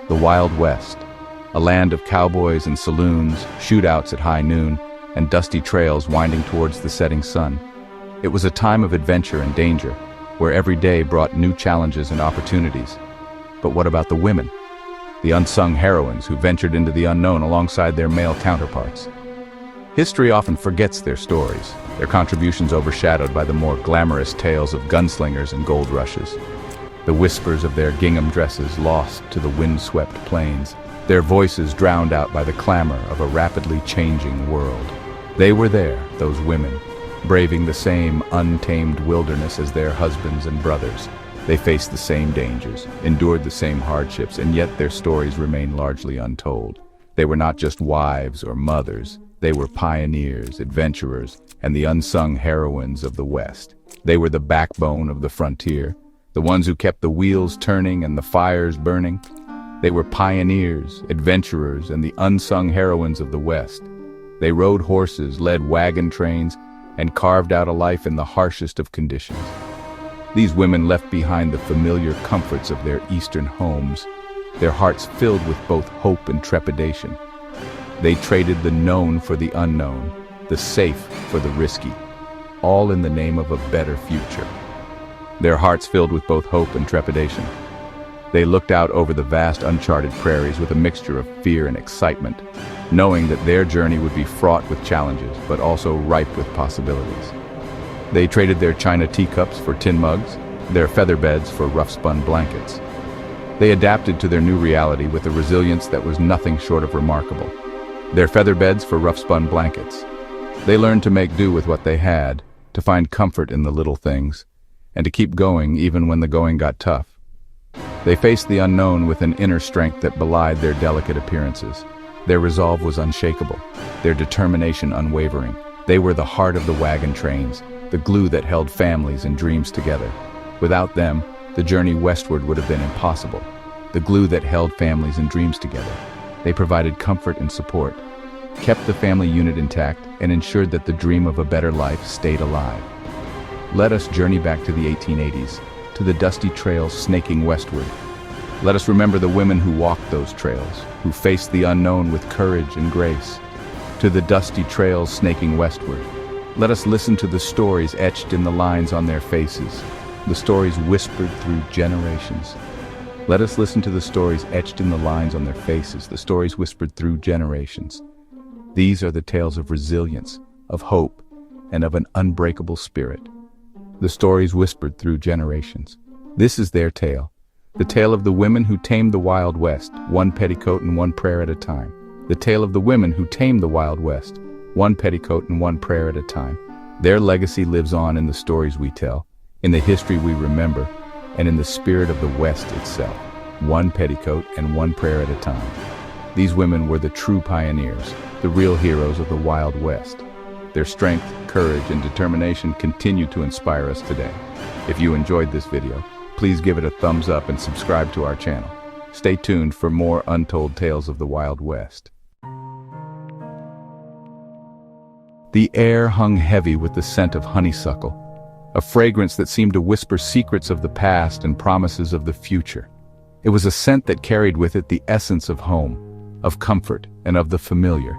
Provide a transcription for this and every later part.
The Wild West, a land of cowboys and saloons, shootouts at high noon, and dusty trails winding towards the setting sun. It was a time of adventure and danger, where every day brought new challenges and opportunities. But what about the women? The unsung heroines who ventured into the unknown alongside their male counterparts. History often forgets their stories, their contributions overshadowed by the more glamorous tales of gunslingers and gold rushes. The whispers of their gingham dresses lost to the wind-swept plains, their voices drowned out by the clamor of a rapidly changing world. They were there, those women, braving the same untamed wilderness as their husbands and brothers. They faced the same dangers, endured the same hardships, and yet their stories remain largely untold. They were not just wives or mothers. They were pioneers, adventurers, and the unsung heroines of the West. They were the backbone of the frontier, the ones who kept the wheels turning and the fires burning. They were pioneers, adventurers, and the unsung heroines of the West. They rode horses, led wagon trains, and carved out a life in the harshest of conditions. These women left behind the familiar comforts of their eastern homes, their hearts filled with both hope and trepidation. They traded the known for the unknown, the safe for the risky, all in the name of a better future. Their hearts filled with both hope and trepidation. They looked out over the vast uncharted prairies with a mixture of fear and excitement, knowing that their journey would be fraught with challenges, but also ripe with possibilities. They traded their china teacups for tin mugs, their feather beds for rough-spun blankets. They adapted to their new reality with a resilience that was nothing short of remarkable. Their feather beds for rough-spun blankets. They learned to make do with what they had, to find comfort in the little things, and to keep going even when the going got tough. They faced the unknown with an inner strength that belied their delicate appearances. Their resolve was unshakable, their determination unwavering. They were the heart of the wagon trains, the glue that held families and dreams together. Without them, the journey westward would have been impossible. The glue that held families and dreams together. They provided comfort and support, kept the family unit intact, and ensured that the dream of a better life stayed alive. Let us journey back to the 1880s, to the dusty trails snaking westward. Let us remember the women who walked those trails, who faced the unknown with courage and grace. To the dusty trails snaking westward, let us listen to the stories etched in the lines on their faces, the stories whispered through generations. Let us listen to the stories etched in the lines on their faces, the stories whispered through generations. These are the tales of resilience, of hope, and of an unbreakable spirit. The stories whispered through generations. This is their tale, the tale of the women who tamed the Wild West, one petticoat and one prayer at a time. The tale of the women who tamed the Wild West, one petticoat and one prayer at a time. Their legacy lives on in the stories we tell, in the history we remember, and in the spirit of the West itself, one petticoat and one prayer at a time. These women were the true pioneers, the real heroes of the Wild West. Their strength, courage, and determination continue to inspire us today. If you enjoyed this video, please give it a thumbs up and subscribe to our channel. Stay tuned for more untold tales of the Wild West. The air hung heavy with the scent of honeysuckle, a fragrance that seemed to whisper secrets of the past and promises of the future. It was a scent that carried with it the essence of home, of comfort, and of the familiar.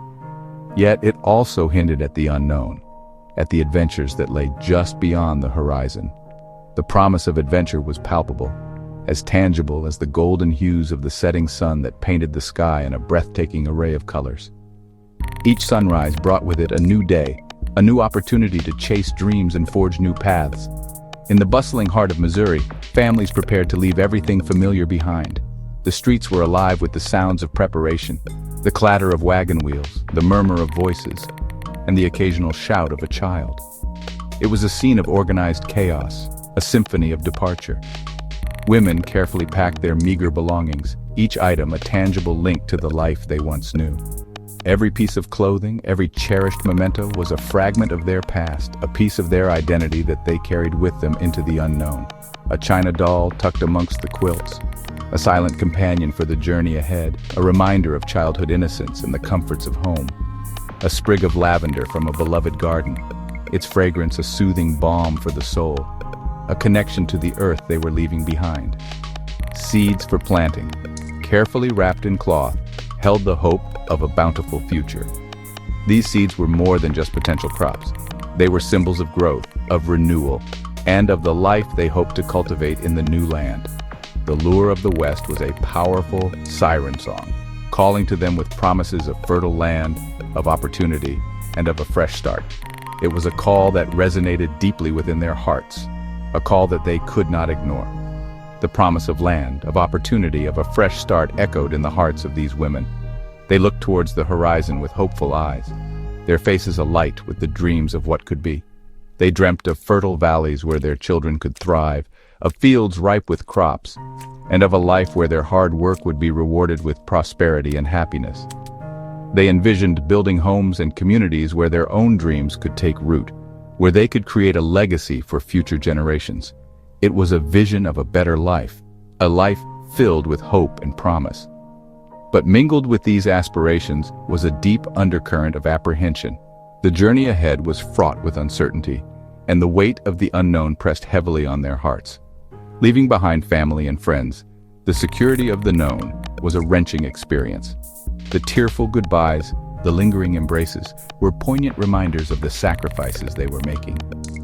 Yet it also hinted at the unknown, at the adventures that lay just beyond the horizon. The promise of adventure was palpable, as tangible as the golden hues of the setting sun that painted the sky in a breathtaking array of colors. Each sunrise brought with it a new day, a new opportunity to chase dreams and forge new paths. In the bustling heart of Missouri, families prepared to leave everything familiar behind. The streets were alive with the sounds of preparation, the clatter of wagon wheels, the murmur of voices, and the occasional shout of a child. It was a scene of organized chaos, a symphony of departure. Women carefully packed their meager belongings, each item a tangible link to the life they once knew. Every piece of clothing, every cherished memento was a fragment of their past, a piece of their identity that they carried with them into the unknown. A china doll tucked amongst the quilts, a silent companion for the journey ahead, a reminder of childhood innocence and the comforts of home. A sprig of lavender from a beloved garden, its fragrance a soothing balm for the soul, a connection to the earth they were leaving behind. Seeds for planting, carefully wrapped in cloth, held the hope of a bountiful future. These seeds were more than just potential crops. They were symbols of growth, of renewal, and of the life they hoped to cultivate in the new land. The lure of the West was a powerful siren song, calling to them with promises of fertile land, of opportunity, and of a fresh start. It was a call that resonated deeply within their hearts, a call that they could not ignore. The promise of land, of opportunity, of a fresh start echoed in the hearts of these women. They looked towards the horizon with hopeful eyes, their faces alight with the dreams of what could be. They dreamt of fertile valleys where their children could thrive, of fields ripe with crops, and of a life where their hard work would be rewarded with prosperity and happiness. They envisioned building homes and communities where their own dreams could take root, where they could create a legacy for future generations. It was a vision of a better life, a life filled with hope and promise. But mingled with these aspirations was a deep undercurrent of apprehension. The journey ahead was fraught with uncertainty, and the weight of the unknown pressed heavily on their hearts. Leaving behind family and friends, the security of the known was a wrenching experience. The tearful goodbyes, the lingering embraces, were poignant reminders of the sacrifices they were making.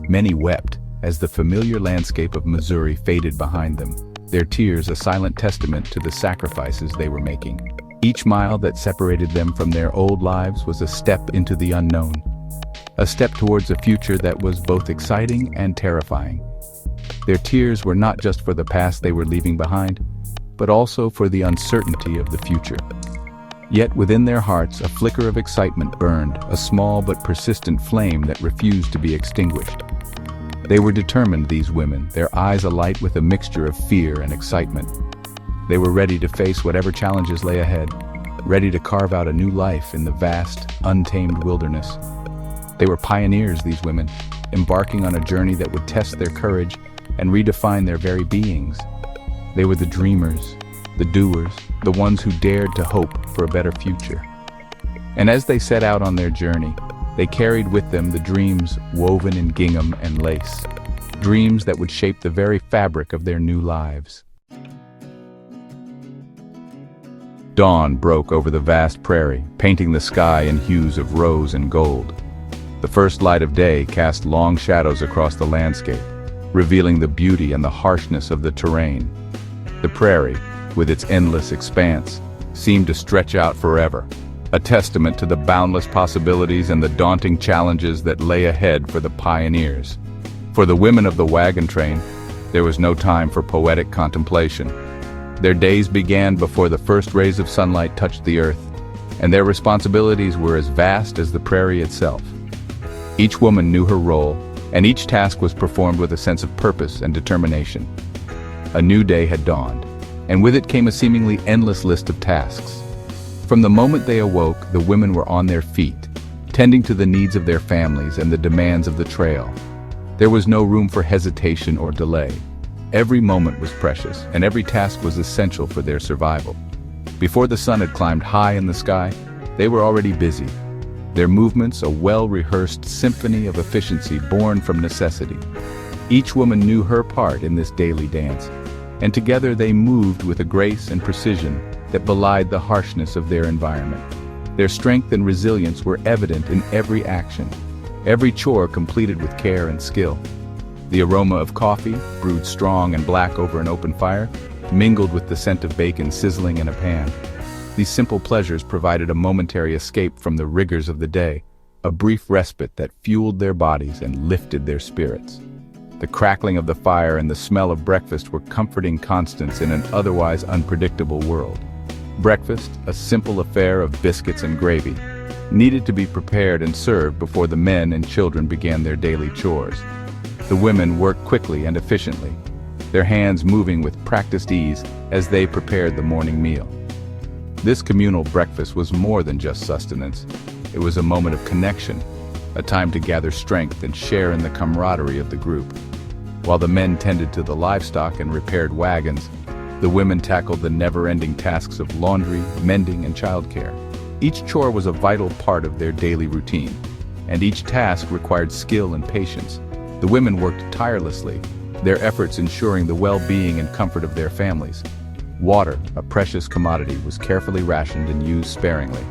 Many wept as the familiar landscape of Missouri faded behind them, their tears a silent testament to the sacrifices they were making. Each mile that separated them from their old lives was a step into the unknown, a step towards a future that was both exciting and terrifying. Their tears were not just for the past they were leaving behind, but also for the uncertainty of the future. Yet within their hearts, a flicker of excitement burned, a small but persistent flame that refused to be extinguished. They were determined, these women, their eyes alight with a mixture of fear and excitement. They were ready to face whatever challenges lay ahead, ready to carve out a new life in the vast, untamed wilderness. They were pioneers, these women, embarking on a journey that would test their courage and redefine their very beings. They were the dreamers, the doers, the ones who dared to hope for a better future. And as they set out on their journey, they carried with them the dreams woven in gingham and lace, dreams that would shape the very fabric of their new lives. Dawn broke over the vast prairie, painting the sky in hues of rose and gold. The first light of day cast long shadows across the landscape, revealing the beauty and the harshness of the terrain. The prairie, with its endless expanse, seemed to stretch out forever, a testament to the boundless possibilities and the daunting challenges that lay ahead for the pioneers. For the women of the wagon train, there was no time for poetic contemplation. Their days began before the first rays of sunlight touched the earth, and their responsibilities were as vast as the prairie itself. Each woman knew her role, and each task was performed with a sense of purpose and determination. A new day had dawned, and with it came a seemingly endless list of tasks. From the moment they awoke, the women were on their feet, tending to the needs of their families and the demands of the trail. There was no room for hesitation or delay. Every moment was precious, and every task was essential for their survival. Before the sun had climbed high in the sky, they were already busy, their movements a well-rehearsed symphony of efficiency born from necessity. Each woman knew her part in this daily dance, and together they moved with a grace and precision that belied the harshness of their environment. Their strength and resilience were evident in every action, every chore completed with care and skill. The aroma of coffee, brewed strong and black over an open fire, mingled with the scent of bacon sizzling in a pan. These simple pleasures provided a momentary escape from the rigors of the day, a brief respite that fueled their bodies and lifted their spirits. The crackling of the fire and the smell of breakfast were comforting constants in an otherwise unpredictable world. Breakfast, a simple affair of biscuits and gravy, needed to be prepared and served before the men and children began their daily chores. The women worked quickly and efficiently, their hands moving with practiced ease as they prepared the morning meal. This communal breakfast was more than just sustenance. It was a moment of connection, a time to gather strength and share in the camaraderie of the group. While the men tended to the livestock and repaired wagons, the women tackled the never-ending tasks of laundry, mending, and childcare. Each chore was a vital part of their daily routine, and each task required skill and patience. The women worked tirelessly, their efforts ensuring the well-being and comfort of their families. Water, a precious commodity, was carefully rationed and used sparingly.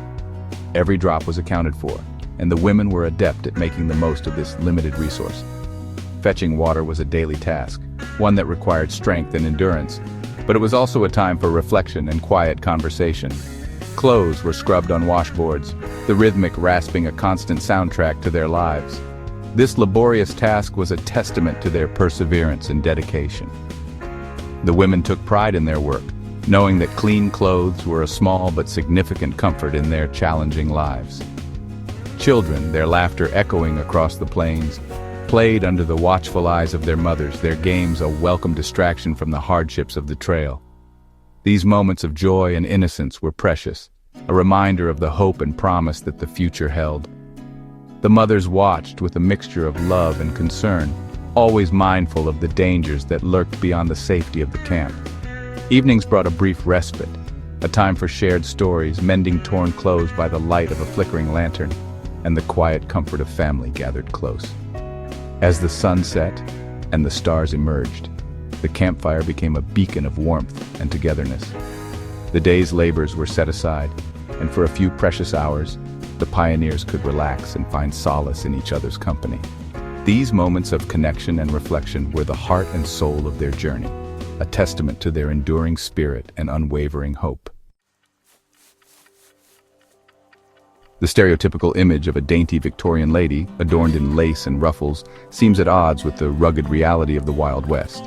Every drop was accounted for, and the women were adept at making the most of this limited resource. Fetching water was a daily task, one that required strength and endurance, but it was also a time for reflection and quiet conversation. Clothes were scrubbed on washboards, the rhythmic rasping a constant soundtrack to their lives. This laborious task was a testament to their perseverance and dedication. The women took pride in their work, knowing that clean clothes were a small but significant comfort in their challenging lives. Children, their laughter echoing across the plains, played under the watchful eyes of their mothers, their games a welcome distraction from the hardships of the trail. These moments of joy and innocence were precious, a reminder of the hope and promise that the future held. The mothers watched with a mixture of love and concern, always mindful of the dangers that lurked beyond the safety of the camp. Evenings brought a brief respite, a time for shared stories, mending torn clothes by the light of a flickering lantern, and the quiet comfort of family gathered close. As the sun set and the stars emerged, the campfire became a beacon of warmth and togetherness. The day's labors were set aside, and for a few precious hours, the pioneers could relax and find solace in each other's company. These moments of connection and reflection were the heart and soul of their journey, a testament to their enduring spirit and unwavering hope. The stereotypical image of a dainty Victorian lady, adorned in lace and ruffles, seems at odds with the rugged reality of the Wild West.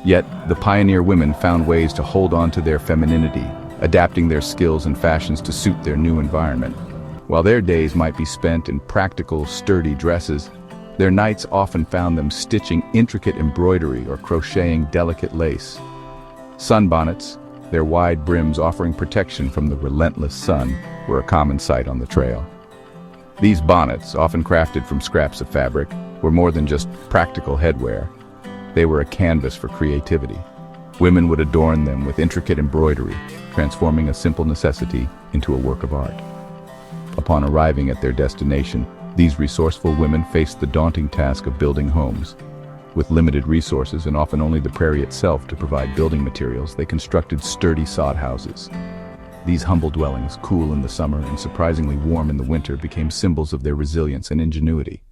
Yet, the pioneer women found ways to hold on to their femininity, adapting their skills and fashions to suit their new environment. While their days might be spent in practical, sturdy dresses, their nights often found them stitching intricate embroidery or crocheting delicate lace. Sunbonnets, their wide brims offering protection from the relentless sun, were a common sight on the trail. These bonnets, often crafted from scraps of fabric, were more than just practical headwear. They were a canvas for creativity. Women would adorn them with intricate embroidery, transforming a simple necessity into a work of art. Upon arriving at their destination, these resourceful women faced the daunting task of building homes. With limited resources and often only the prairie itself to provide building materials, they constructed sturdy sod houses. These humble dwellings, cool in the summer and surprisingly warm in the winter, became symbols of their resilience and ingenuity.